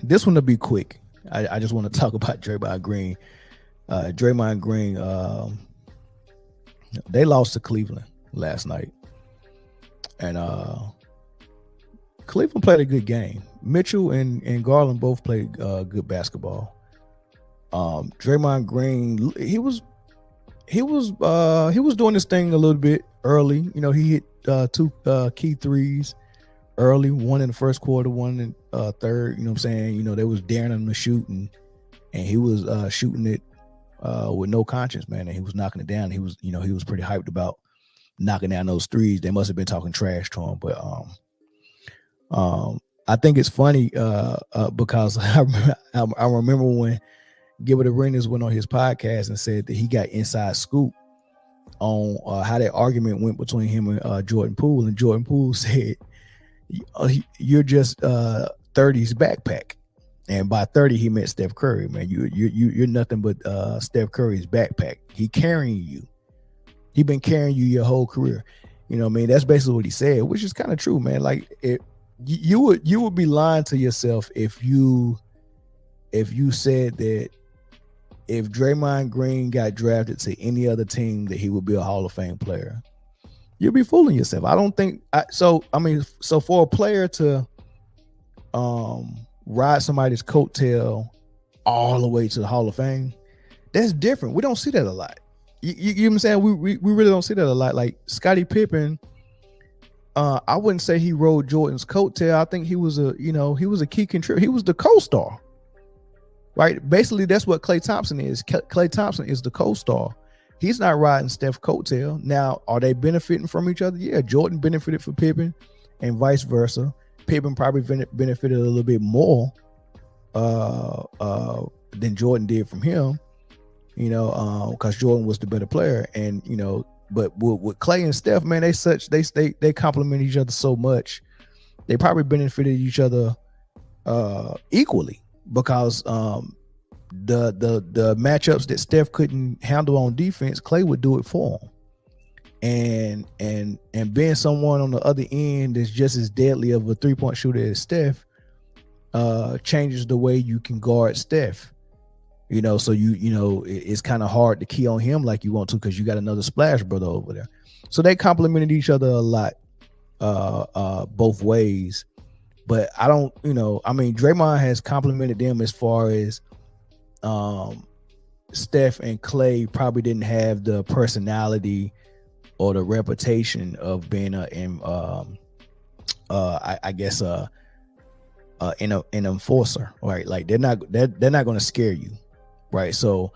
this one will be quick. I just want to talk about Draymond Green. Draymond Green, they lost to Cleveland last night, and Cleveland played a good game. Mitchell and Garland both played good basketball. Draymond Green, he was doing this thing a little bit early. You know, he hit two key threes early, one in the first quarter, one in third. You know what I'm saying? You know, they was daring him to shoot, and he was shooting it with no conscience, man. And he was knocking it down. He was pretty hyped about knocking down those threes. They must have been talking trash to him, but I think it's funny because I remember when Gilbert Arenas went on his podcast and said that he got inside scoop on how that argument went between him and Jordan Poole, and Jordan Poole said, "You're just 30's backpack," and by 30 he meant Steph Curry. Man, you're nothing but Steph Curry's backpack. He carrying you. He been carrying you your whole career. You know what I mean? That's basically what he said, which is kind of true, man. Like you would be lying to yourself if you said that if Draymond Green got drafted to any other team that he would be a Hall of Fame player. You'll be fooling yourself. I don't think so for a player to ride somebody's coattail all the way to the Hall of Fame, that's different. We don't see that a lot. You know what I'm saying? We really don't see that a lot. Like Scottie Pippen, I wouldn't say he rode Jordan's coattail. I think he was a key contributor. He was the co-star, right? Basically, that's what Klay Thompson is. Klay Thompson is the co-star. He's not riding Steph's coattail. Now, are they benefiting from each other? Yeah, Jordan benefited from Pippen and vice versa. Pippen probably benefited a little bit more than Jordan did from him, because Jordan was the better player. And, but with Klay and Steph, man, they complement each other so much. They probably benefited each other equally because the matchups that Steph couldn't handle on defense, Klay would do it for him. And being someone on the other end that's just as deadly of a three-point shooter as Steph changes the way you can guard Steph. So it's kind of hard to key on him like you want to because you got another splash brother over there. So they complemented each other a lot both ways. But I don't, Draymond has complimented them as far as Steph and Klay probably didn't have the personality or the reputation of being an enforcer, right? Like they're not going to scare you, right? So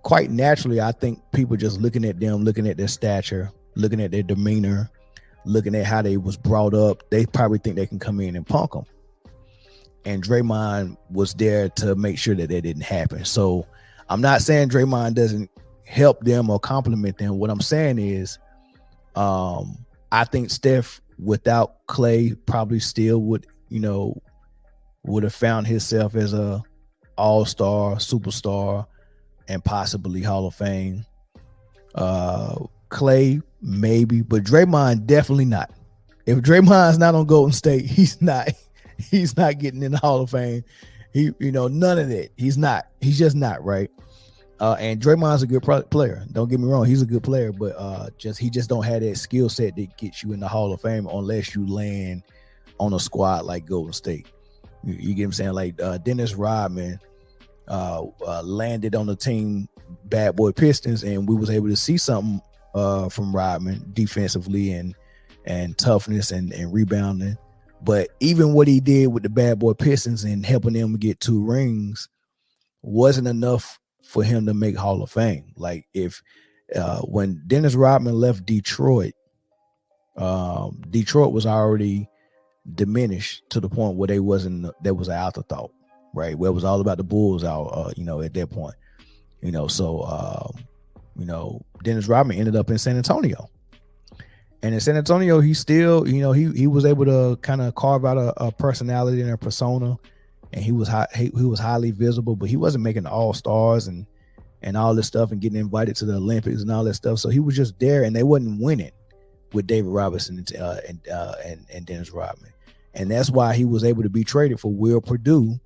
quite naturally, I think people just looking at them, looking at their stature, looking at their demeanor, looking at how they was brought up, they probably think they can come in and punk them. And Draymond was there to make sure that didn't happen. So I'm not saying Draymond doesn't help them or compliment them. What I'm saying is I think Steph without Klay probably still would have found himself as a all-star, superstar, and possibly Hall of Fame. Klay maybe, but Draymond definitely not. If Draymond's not on Golden State, he's not getting in the Hall of Fame. None of that. He's not. He's just not, right? And Draymond's a good player. Don't get me wrong. He's a good player, but he just don't have that skill set that gets you in the Hall of Fame unless you land on a squad like Golden State. You get what I'm saying? Like Dennis Rodman landed on the team Bad Boy Pistons, and we was able to see something from Rodman defensively and toughness and rebounding. But even what he did with the Bad Boy Pistons and helping them get 2 rings wasn't enough for him to make Hall of Fame. Like when Dennis Rodman left Detroit, Detroit was already diminished to the point where there was an afterthought, right? Where it was all about the Bulls out, at that point. Dennis Rodman ended up in San Antonio. And in San Antonio, he still, he was able to kind of carve out a personality and a persona, and he was highly visible, but he wasn't making All-Stars and all this stuff and getting invited to the Olympics and all that stuff. So he was just there, and they wasn't winning with David Robinson and Dennis Rodman. And that's why he was able to be traded for Will Perdue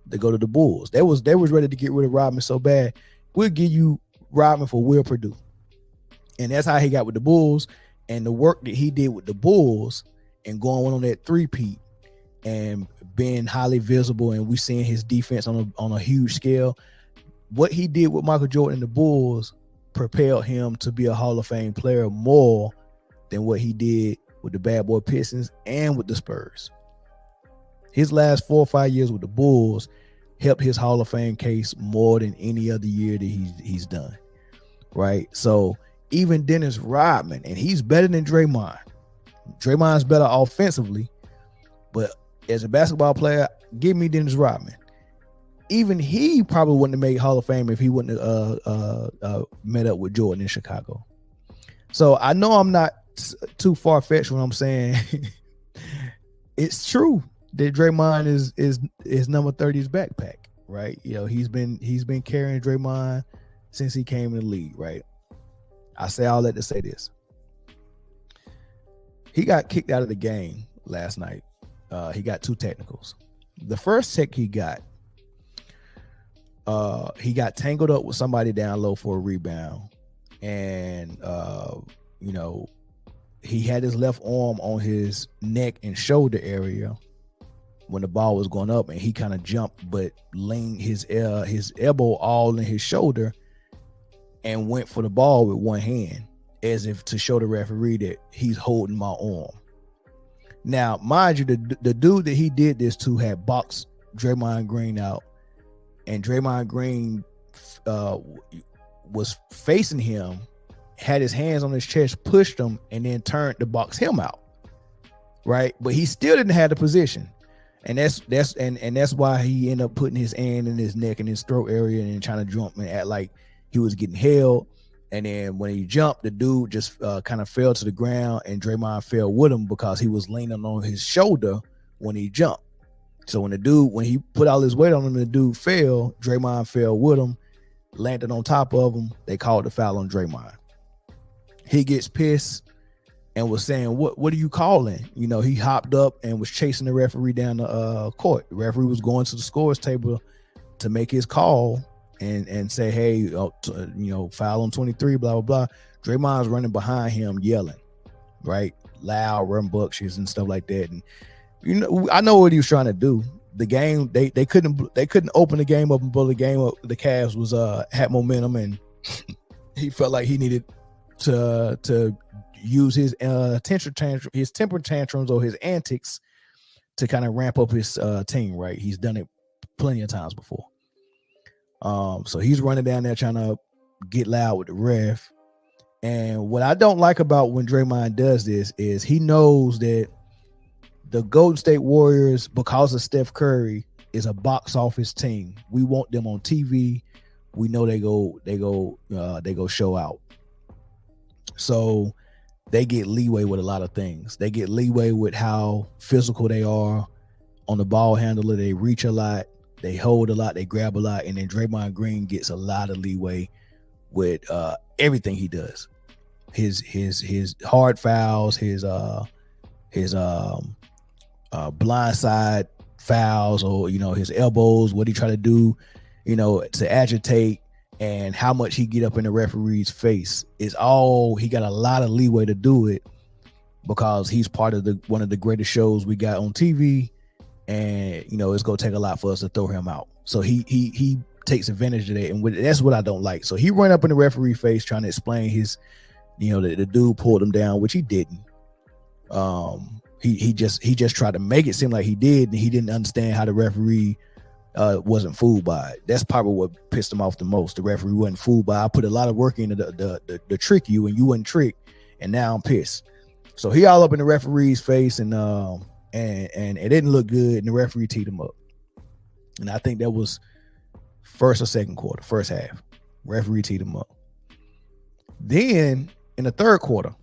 to go to the Bulls. They was ready to get rid of Rodman so bad. We'll give you Rodman for Will Perdue. And that's how he got with the Bulls. And the work that he did with the Bulls and going on that three-peat and being highly visible, and we seeing his defense on a huge scale. What he did with Michael Jordan and the Bulls propelled him to be a Hall of Fame player more than what he did with the Bad Boy Pistons and with the Spurs. His last 4 or 5 years with the Bulls helped his Hall of Fame case more than any other year that he's done, right? So even Dennis Rodman, and he's better than Draymond. Draymond's better offensively, but as a basketball player, give me Dennis Rodman. Even he probably wouldn't have made Hall of Fame if he wouldn't have met up with Jordan in Chicago. So I know I'm not too far-fetched when I'm saying it's true that Draymond is number 30's backpack, right? You know, he's been carrying Draymond since he came in the league, right? I say all that to say this. He got kicked out of the game last night. He got 2 technicals. The first tech he got tangled up with somebody down low for a rebound, and you know, he had his left arm on his neck and shoulder area when the ball was going up, and he kind of jumped but leaned his elbow all in his shoulder and went for the ball with one hand as if to show the referee that he's holding my arm. Now, mind you, the dude that he did this to had boxed Draymond Green out, and Draymond Green was facing him, had his hands on his chest, pushed him, and then turned to box him out, right? But he still didn't have the position, and that's why he ended up putting his hand in his neck and his throat area and trying to jump and act like he was getting held. And then when he jumped, the dude just kind of fell to the ground, and Draymond fell with him because he was leaning on his shoulder when he jumped. So when he put all his weight on him, the dude fell, Draymond fell with him, landed on top of him. They called the foul on Draymond. He gets pissed and was saying, what are you calling? You know, he hopped up and was chasing the referee down the court. The referee was going to the scores table to make his call and say, hey, you know, foul on 23, blah, blah, blah. Draymond's running behind him yelling, right? Loud, rambunctious and stuff like that. And, you know, I know what he was trying to do. The game, they couldn't open the game up and blow the game up. The Cavs was had momentum, and he felt like he needed to use his temper tantrums or his antics to kind of ramp up his team, right? He's done it plenty of times before. So he's running down there trying to get loud with the ref. And what I don't like about when Draymond does this is he knows that the Golden State Warriors, because of Steph Curry, is a box office team. We want them on TV. We know they go show out. So they get leeway with a lot of things. They get leeway with how physical they are on the ball handler. They reach a lot. They hold a lot, they grab a lot, and then Draymond Green gets a lot of leeway with everything he does. His hard fouls, his blindside fouls, or, you know, his elbows, what he try to do, you know, to agitate, and how much he get up in the referee's face is all. He got a lot of leeway to do it because he's part of one of the greatest shows we got on TV. And, you know, it's going to take a lot for us to throw him out. So he takes advantage of that. And that's what I don't like. So he ran up in the referee face trying to explain his, you know, the dude pulled him down, which he didn't. He just tried to make it seem like he did. And he didn't understand how the referee wasn't fooled by it. That's probably what pissed him off the most. The referee wasn't fooled by it. I put a lot of work into the trick you, and you wasn't tricked. And now I'm pissed. So he all up in the referee's face, and it didn't look good, and the referee teed him up. And I think that was first or second quarter, first half. Referee teed him up. Then in the third quarter,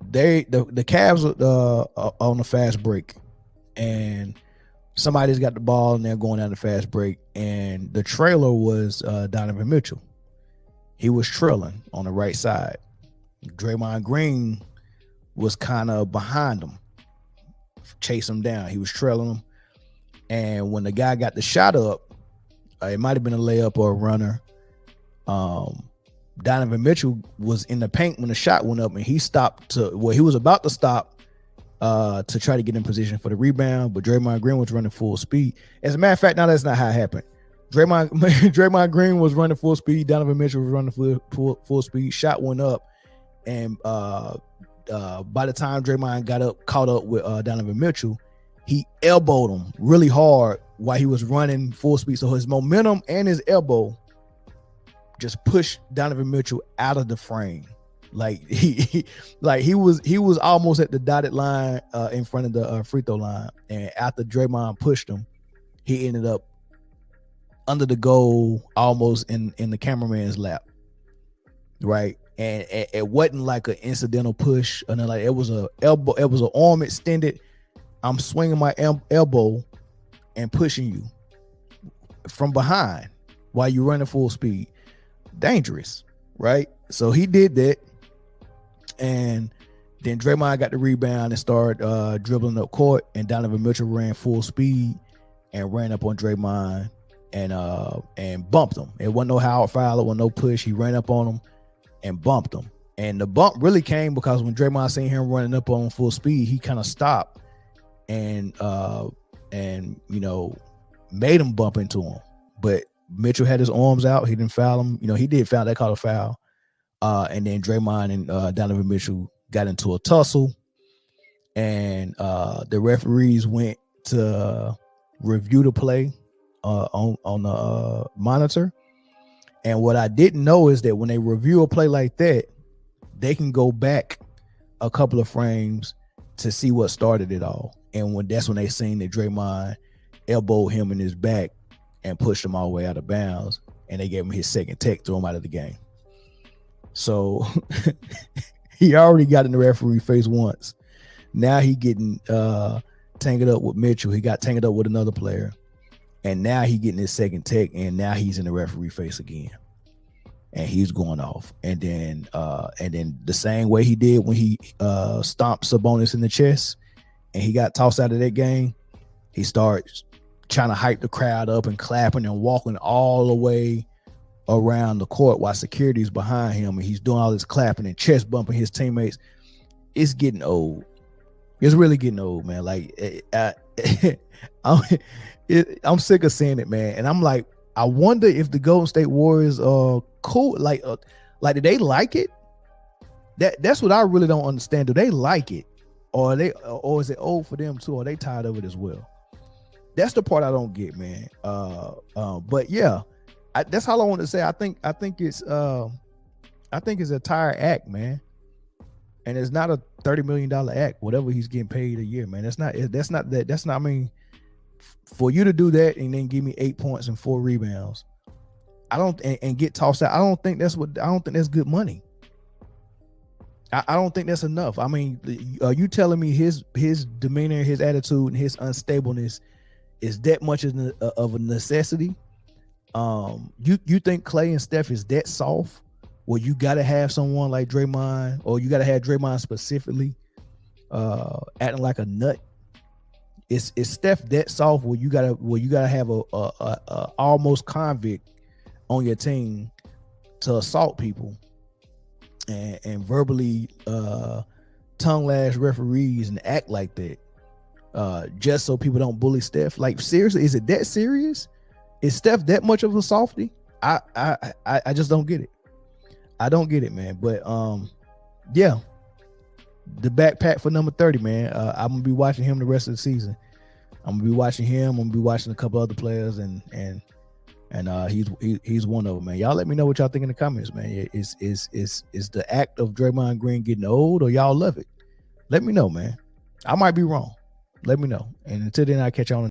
the Cavs are on a fast break, and somebody's got the ball and they're going down the fast break, and the trailer was Donovan Mitchell. He was trailing on the right side. Draymond Green was kind of behind him. chase him down. He was trailing him. And when the guy got the shot up, it might have been a layup or a runner. Donovan Mitchell was in the paint when the shot went up, and he stopped he was about to stop to try to get in position for the rebound, but Draymond Green was running full speed. As a matter of fact, now that's not how it happened. Draymond Green was running full speed. Donovan Mitchell was running full speed. Shot went up, and by the time Draymond caught up with Donovan Mitchell, he elbowed him really hard while he was running full speed. So his momentum and his elbow just pushed Donovan Mitchell out of the frame. Like he was almost at the dotted line in front of the free throw line. And after Draymond pushed him, he ended up under the goal, almost in the cameraman's lap. Right. And it wasn't like an incidental push. And like it was an elbow, it was an arm extended. I'm swinging my elbow and pushing you from behind while you're running full speed. Dangerous, right? So he did that, and then Draymond got the rebound and started dribbling up court, and Donovan Mitchell ran full speed and ran up on Draymond and bumped him. It wasn't no Howard foul, it wasn't no push. He ran up on him and bumped him, and the bump really came because when Draymond seen him running up on full speed, he kind of stopped and made him bump into him. But Mitchell had his arms out. He didn't foul him. He did foul. They called a foul. And then Draymond and Donovan Mitchell got into a tussle, and the referees went to review the play on the monitor. And what I didn't know is that when they review a play like that, they can go back a couple of frames to see what started it all. And that's when they seen that Draymond elbowed him in his back and pushed him all the way out of bounds, and they gave him his second tech, threw him out of the game. So he already got in the referee face once. Now he getting tangled up with Mitchell. He got tangled up with another player, and now he getting his second tech, and now he's in the referee face again, and he's going off. And then the same way he did when he stomped Sabonis in the chest, and he got tossed out of that game, he starts trying to hype the crowd up and clapping and walking all the way around the court while security's behind him, and he's doing all this clapping and chest bumping his teammates. It's getting old. It's really getting old, man. Like I'm sick of seeing it, man. And I'm like, I wonder if the Golden State Warriors are cool. Like do they like it? That's what I really don't understand. Do they like it, or is it old for them too? Or are they tired of it as well? That's the part I don't get, man. But yeah, that's all I want to say. I think it's a tire act, man, and it's not a $30 million act. Whatever he's getting paid a year, man. That's not. I mean, for you to do that and then give me 8 points and 4 rebounds, and get tossed out. I don't think that's good money. I don't think that's enough. I mean, are you telling me his demeanor, his attitude, and his unstableness is that much of a necessity? You think Clay and Steph is that soft? Well, you got to have someone like Draymond, or you got to have Draymond specifically acting like a nut. Is Steph that soft? Where you gotta have a almost convict on your team to assault people and verbally tongue lash referees and act like that? Just so people don't bully Steph. Like, seriously, is it that serious? Is Steph that much of a softie? I just don't get it. I don't get it, man. But yeah, the backpack for number 30, man. I'm gonna be watching him the rest of the season. I'm gonna be watching him. I'm gonna be watching a couple other players, and he's one of them, man. Y'all let me know what y'all think in the comments, man. Is the act of Draymond Green getting old, or y'all love it? Let me know, man. I might be wrong. Let me know. And until then, I'll catch y'all on